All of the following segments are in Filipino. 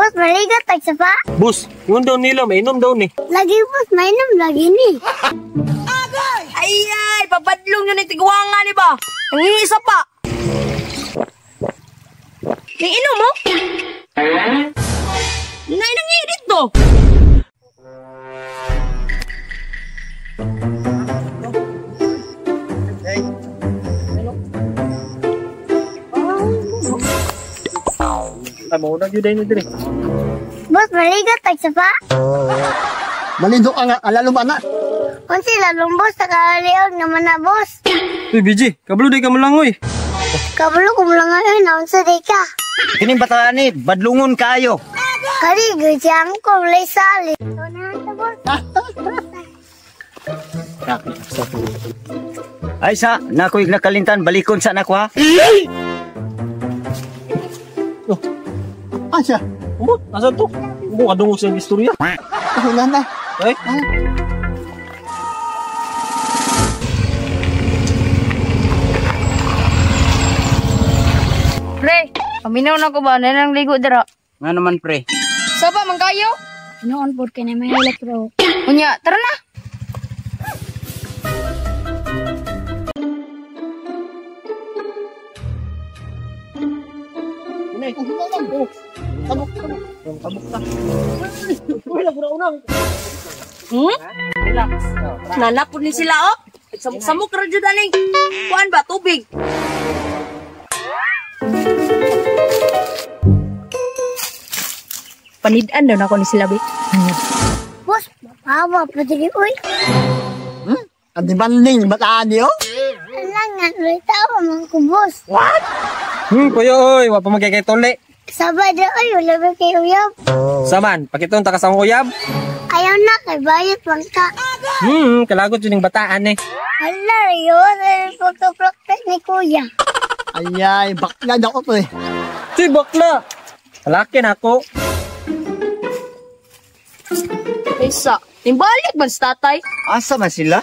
Boss, maligat tag sapa. Bus, yun daw nila, mainom daw ni. Lagi boss, mainom lagi ni. Ay, babadlong yun ang tigwanga ni ba? Nangingisa pa. Nanginom mo? Nangirit to. Ay, maunag yun dahil nito. Boss, maligat tag sapa. Malindo ka nga, alalom na. Kung sila boss, nakaliog naman na boss. Uy, BG, kabalo di ka malangoy. Kabalo ko lang ngayon, naon sa di ka. Kining bataan ni, badlungon kayo. Kali, gudyang ko, lay sali. Ito na ito, boss. Ay sa, nakoy nakalintan, balikon sa anak ko ha. Asa? Umot, nasa to? Umot, kadungog sa istorya. Wala na. Ay? Pre, paminaw na ko ba? Nanang ligo dira. Nga naman pre. Saba, man kayo? Noon po ka na may hilat bro. Unya, tara na. Nanapod ni sila, oh. Samok ra jud aning. Kuan ba tubig? Panidaan daw na ako ni sila, be. Boss, mapawa pa dili, uy. Ang di banding, bataan niyo? Alangan, uy, tawa man ko, boss. Kuya, oy, wapa magkakay tuli. Sabada, uy, wala ba kayo uyab? Saman, pakitong takasang uyab. Ayaw na, kay bayat lang ka. Kalagot yun yung bataan eh. Hala, yun, photo-practice ni kuya. Ayay, bakla na ko to eh. Si bakla. Kalaki na ako. Isa, timbalik ba sa tatay? Asa man sila?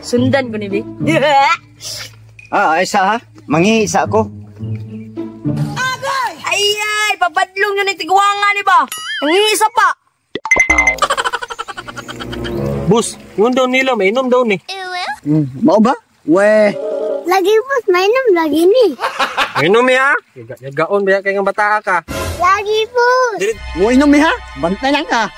Sundan ko ni be. Ay sa ha, mangiisa ako. Ay, babadlong yun ang tigwanga ni ba? Nangingisa pa. Bus, yun daw nila, mainom daw ni. Mau ba? We. Lagi boss, mainom lagi ni. Mainom ya? Gaon ba kay ng bata ka? Lagi boss. Mo inom ha? Bantay lang ka.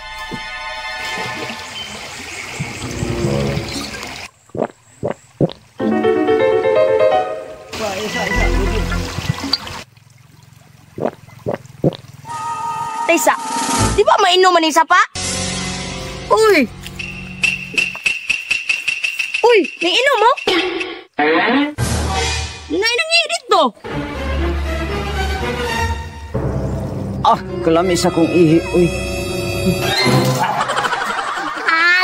Tessa, di ba mainom man isa pa? Uy! Uy, nainom mo? Nangirit to. Ah, kalamis akong ihi. Uy.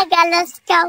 Galas ka.